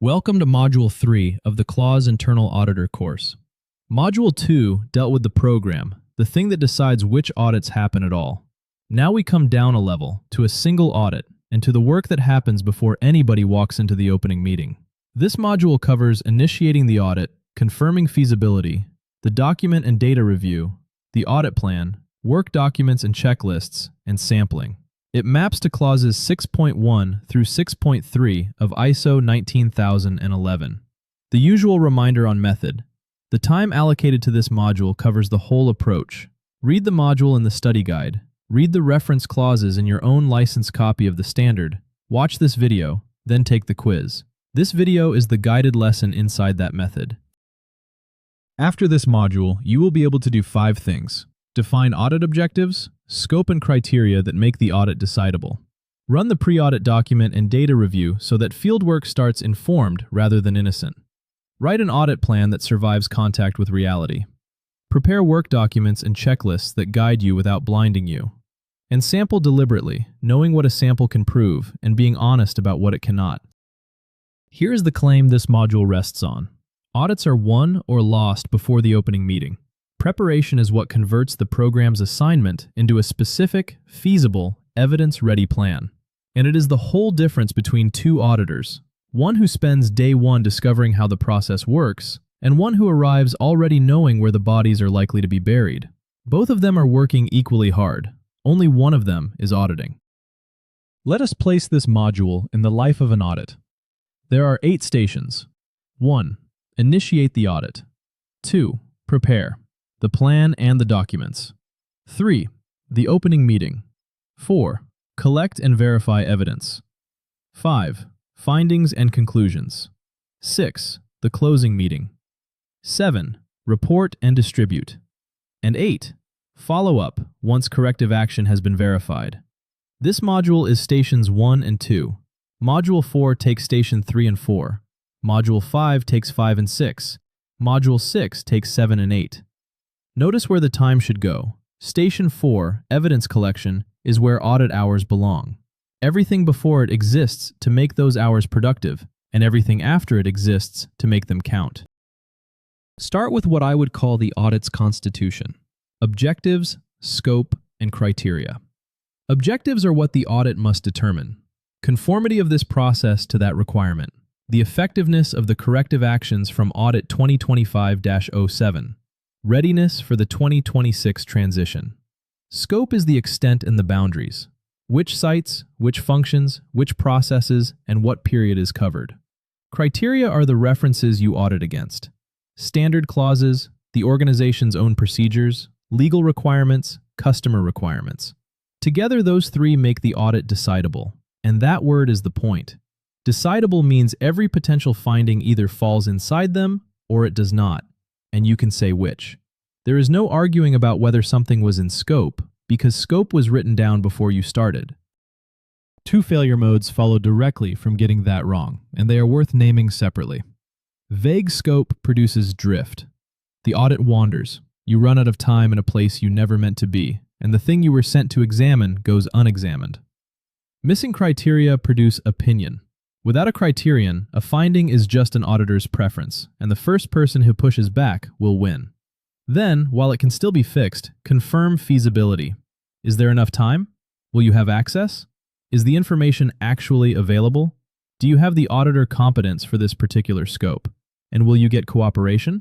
Welcome to Module 3 of the Qlause Internal Auditor course. Module 2 dealt with the program, the thing that decides which audits happen at all. Now we come down a level to a single audit and to the work that happens before anybody walks into the opening meeting. This module covers initiating the audit, confirming feasibility, the document and data review, the audit plan, work documents and checklists, and sampling. It maps to clauses 6.1 through 6.3 of ISO 19011. The usual reminder on method. The time allocated to this module covers the whole approach. Read the module in the study guide. Read the reference clauses in your own licensed copy of the standard. Watch this video, then take the quiz. This video is the guided lesson inside that method. After this module, you will be able to do 5 things. Define audit objectives, scope and criteria that make the audit decidable. Run the pre-audit document and data review so that fieldwork starts informed rather than innocent. Write an audit plan that survives contact with reality. Prepare work documents and checklists that guide you without blinding you. And sample deliberately, knowing what a sample can prove and being honest about what it cannot. Here is the claim this module rests on. Audits are won or lost before the opening meeting. Preparation is what converts the program's assignment into a specific, feasible, evidence-ready plan. And it is the whole difference between two auditors, one who spends day one discovering how the process works, and one who arrives already knowing where the bodies are likely to be buried. Both of them are working equally hard. Only one of them is auditing. Let us place this module in the life of an audit. There are 8 stations. 1. Initiate the audit. 2. Prepare the plan and the documents. 3. The opening meeting. 4. Collect and verify evidence. 5. Findings and conclusions. 6. The closing meeting. 7. Report and distribute. And 8. Follow up once corrective action has been verified. This module is stations 1 and 2. Module 4 takes station 3 and 4. Module 5 takes 5 and 6. Module 6 takes 7 and 8. Notice where the time should go. Station 4, evidence collection, is where audit hours belong. Everything before it exists to make those hours productive, and everything after it exists to make them count. Start with what I would call the audit's constitution: objectives, scope, and criteria. Objectives are what the audit must determine. Conformity of this process to that requirement. The effectiveness of the corrective actions from Audit 2025-07. Readiness for the 2026 transition. Scope is the extent and the boundaries. Which sites, which functions, which processes, and what period is covered. Criteria are the references you audit against. Standard clauses, the organization's own procedures, legal requirements, customer requirements. Together, those 3 make the audit decidable, and that word is the point. Decidable means every potential finding either falls inside them or it does not, and you can say which. There is no arguing about whether something was in scope, because scope was written down before you started. 2 failure modes follow directly from getting that wrong, and they are worth naming separately. Vague scope produces drift. The audit wanders. You run out of time in a place you never meant to be, and the thing you were sent to examine goes unexamined. Missing criteria produce opinion. Without a criterion, a finding is just an auditor's preference, and the first person who pushes back will win. Then, while it can still be fixed, confirm feasibility. Is there enough time? Will you have access? Is the information actually available? Do you have the auditor competence for this particular scope? And will you get cooperation?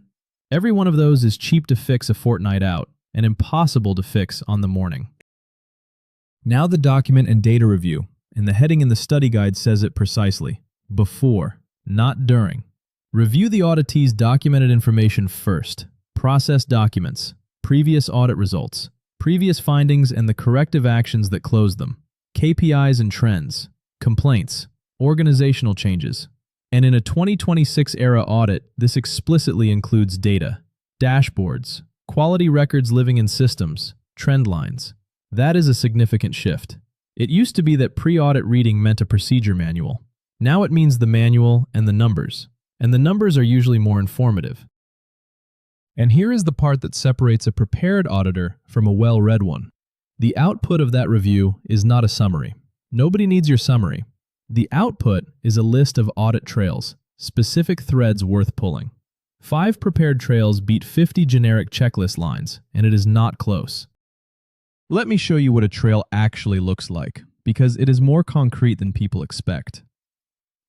Every one of those is cheap to fix a fortnight out, and impossible to fix on the morning. Now the document and data review. And the heading in the study guide says it precisely. Before, not during. Review the auditee's documented information first. Process documents, previous audit results, previous findings and the corrective actions that closed them, KPIs and trends, complaints, organizational changes. And in a 2026 era audit, this explicitly includes data, dashboards, quality records living in systems, trend lines. That is a significant shift. It used to be that pre-audit reading meant a procedure manual. Now it means the manual and the numbers are usually more informative. And here is the part that separates a prepared auditor from a well-read one. The output of that review is not a summary. Nobody needs your summary. The output is a list of audit trails, specific threads worth pulling. 5 prepared trails beat 50 generic checklist lines, and it is not close. Let me show you what a trail actually looks like, because it is more concrete than people expect.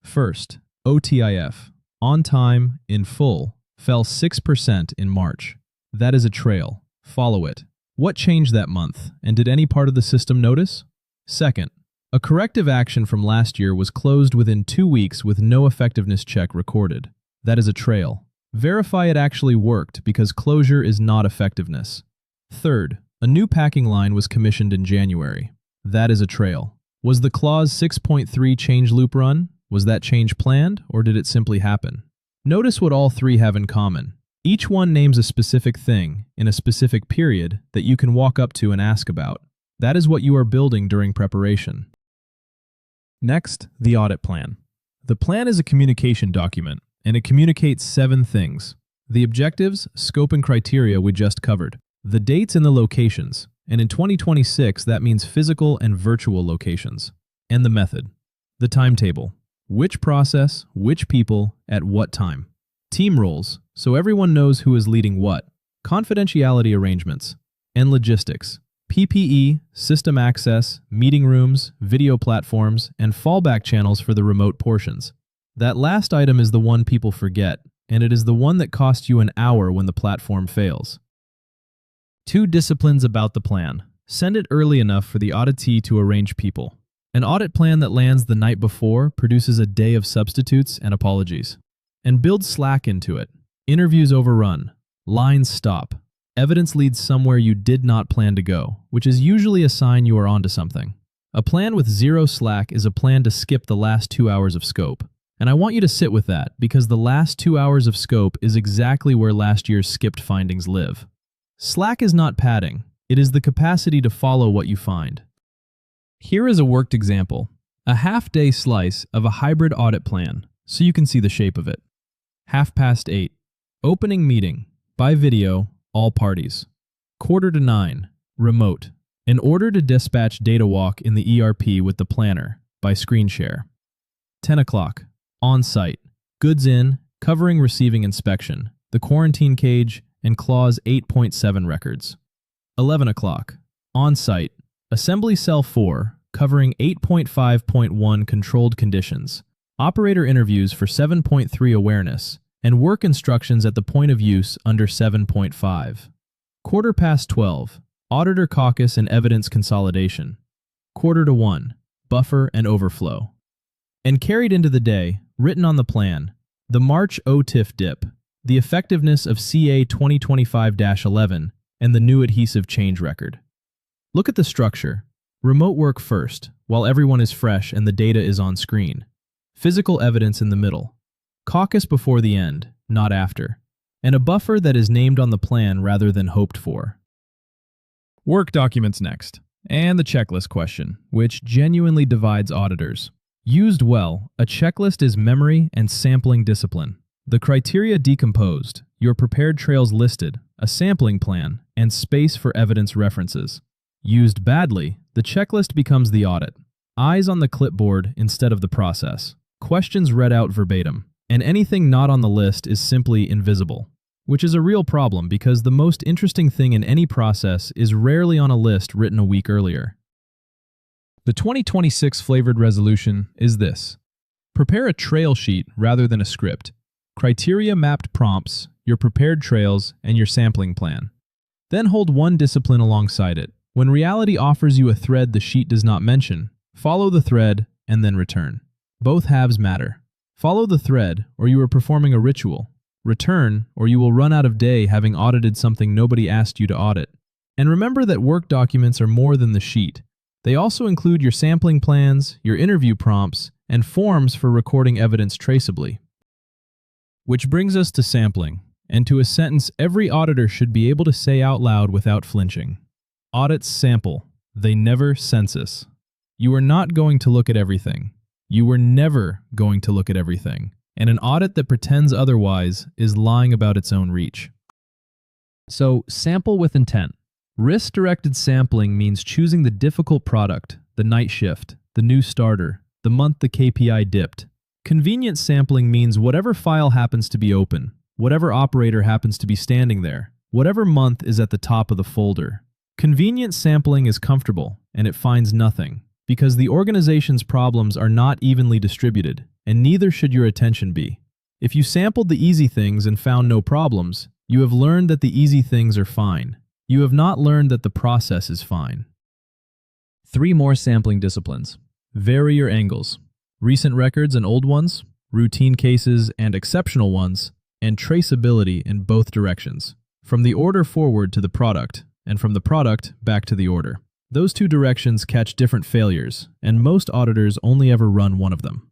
First, OTIF, on time, in full, fell 6% in March. That is a trail. Follow it. What changed that month, and did any part of the system notice? Second, a corrective action from last year was closed within 2 weeks with no effectiveness check recorded. That is a trail. Verify it actually worked because closure is not effectiveness. Third, a new packing line was commissioned in January. That is a trail. Was the Qlause 6.3 change loop run? Was that change planned, or did it simply happen? Notice what all 3 have in common. Each one names a specific thing in a specific period that you can walk up to and ask about. That is what you are building during preparation. Next, the audit plan. The plan is a communication document, and it communicates 7 things. The objectives, scope, and criteria we just covered. The dates and the locations, and in 2026 that means physical and virtual locations. And the method. The timetable. Which process, which people, at what time. Team roles, so everyone knows who is leading what. Confidentiality arrangements. And logistics. PPE, system access, meeting rooms, video platforms, and fallback channels for the remote portions. That last item is the one people forget, and it is the one that costs you an hour when the platform fails. 2 disciplines about the plan. Send it early enough for the auditee to arrange people. An audit plan that lands the night before produces a day of substitutes and apologies. And build slack into it. Interviews overrun. Lines stop. Evidence leads somewhere you did not plan to go, which is usually a sign you are onto something. A plan with 0 slack is a plan to skip the last 2 hours of scope. And I want you to sit with that, because the last 2 hours of scope is exactly where last year's skipped findings live. Slack is not padding. It is the capacity to follow what you find. Here is a worked example, a half-day slice of a hybrid audit plan, so you can see the shape of it. 8:30. Opening meeting, by video, all parties. 8:45. Remote. In order to dispatch data walk in the ERP with the planner, by screen share. 10 o'clock. On-site. Goods in, covering receiving inspection, the quarantine cage, and Clause 8.7 records. 11 o'clock. On-site. Assembly Cell 4, covering 8.5.1 controlled conditions, operator interviews for 7.3 awareness, and work instructions at the point of use under 7.5. 12:15. Auditor caucus and evidence consolidation. 12:45. Buffer and overflow. And carried into the day, written on the plan, the March OTIF dip, the effectiveness of CA 2025-11, and the new adhesive change record. Look at the structure. Remote work first, while everyone is fresh and the data is on screen. Physical evidence in the middle. Caucus before the end, not after. And a buffer that is named on the plan rather than hoped for. Work documents next. And the checklist question, which genuinely divides auditors. Used well, a checklist is memory and sampling discipline. The criteria decomposed, your prepared trails listed, a sampling plan, and space for evidence references. Used badly, the checklist becomes the audit. Eyes on the clipboard instead of the process. Questions read out verbatim. And anything not on the list is simply invisible. Which is a real problem because the most interesting thing in any process is rarely on a list written a week earlier. The 2026 flavored resolution is this. Prepare a trail sheet rather than a script. Criteria mapped prompts, your prepared trails, and your sampling plan. Then hold one discipline alongside it. When reality offers you a thread the sheet does not mention, follow the thread and then return. Both halves matter. Follow the thread, or you are performing a ritual. Return, or you will run out of day having audited something nobody asked you to audit. And remember that work documents are more than the sheet. They also include your sampling plans, your interview prompts, and forms for recording evidence traceably. Which brings us to sampling, and to a sentence every auditor should be able to say out loud without flinching. Audits sample. They never census. You are not going to look at everything. You were never going to look at everything. And an audit that pretends otherwise is lying about its own reach. So, sample with intent. Risk-directed sampling means choosing the difficult product, the night shift, the new starter, the month the KPI dipped. Convenient sampling means whatever file happens to be open, whatever operator happens to be standing there, whatever month is at the top of the folder. Convenient sampling is comfortable, and it finds nothing, because the organization's problems are not evenly distributed, and neither should your attention be. If you sampled the easy things and found no problems, you have learned that the easy things are fine. You have not learned that the process is fine. 3 more sampling disciplines. Vary your angles. Recent records and old ones, routine cases and exceptional ones, and traceability in both directions. From the order forward to the product, and from the product back to the order. Those 2 directions catch different failures, and most auditors only ever run one of them.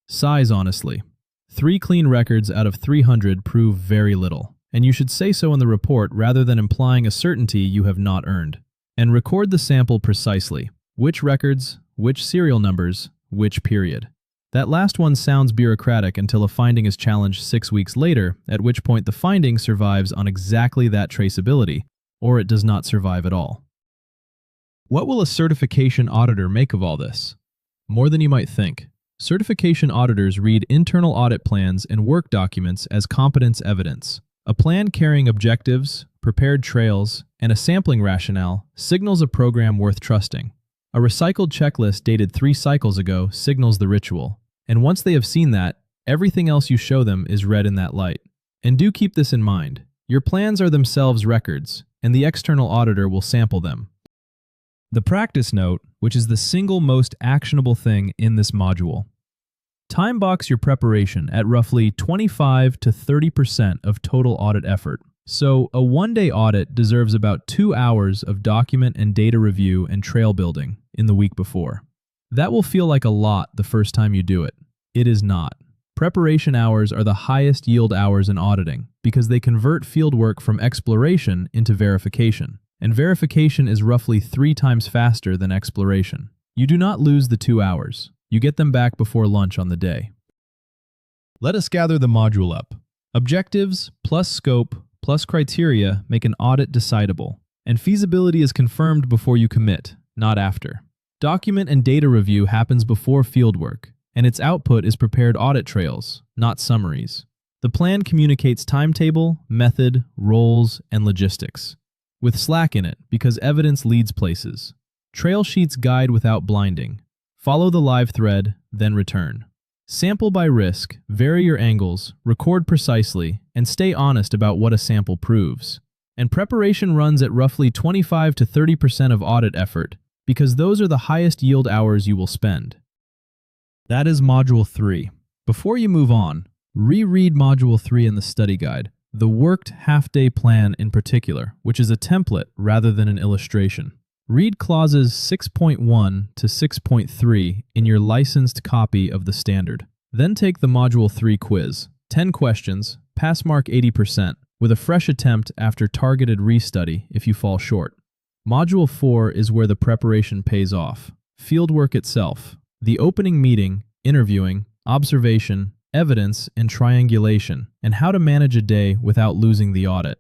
Size honestly. 3 clean records out of 300 prove very little, and you should say so in the report rather than implying a certainty you have not earned. And record the sample precisely. Which records, which serial numbers, which period. That last one sounds bureaucratic until a finding is challenged 6 weeks later, at which point the finding survives on exactly that traceability, or it does not survive at all. What will a certification auditor make of all this? More than you might think. Certification auditors read internal audit plans and work documents as competence evidence. A plan carrying objectives, prepared trails, and a sampling rationale signals a program worth trusting. A recycled checklist dated 3 cycles ago signals the ritual. And once they have seen that, everything else you show them is read in that light. And do keep this in mind. Your plans are themselves records, and the external auditor will sample them. The practice note, which is the single most actionable thing in this module. Time box your preparation at roughly 25 to 30% of total audit effort. So a 1-day audit deserves about 2 hours of document and data review and trail building in the week before. That will feel like a lot the first time you do it. It is not. Preparation hours are the highest yield hours in auditing because they convert fieldwork from exploration into verification, and verification is roughly 3 times faster than exploration. You do not lose the 2 hours. You get them back before lunch on the day. Let us gather the module up. Objectives plus scope plus criteria make an audit decidable, and feasibility is confirmed before you commit, not after. Document and data review happens before fieldwork, and its output is prepared audit trails, not summaries. The plan communicates timetable, method, roles, and logistics, with slack in it because evidence leads places. Trail sheets guide without blinding. Follow the live thread, then return. Sample by risk, vary your angles, record precisely, and stay honest about what a sample proves. And preparation runs at roughly 25 to 30% of audit effort, because those are the highest yield hours you will spend. That is Module 3. Before you move on, reread Module 3 in the study guide, the worked half-day plan in particular, which is a template rather than an illustration. Read clauses 6.1 to 6.3 in your licensed copy of the standard. Then take the Module 3 quiz, 10 questions, pass mark 80%, with a fresh attempt after targeted restudy if you fall short. Module 4 is where the preparation pays off. Fieldwork itself, the opening meeting, interviewing, observation, evidence, and triangulation, and how to manage a day without losing the audit.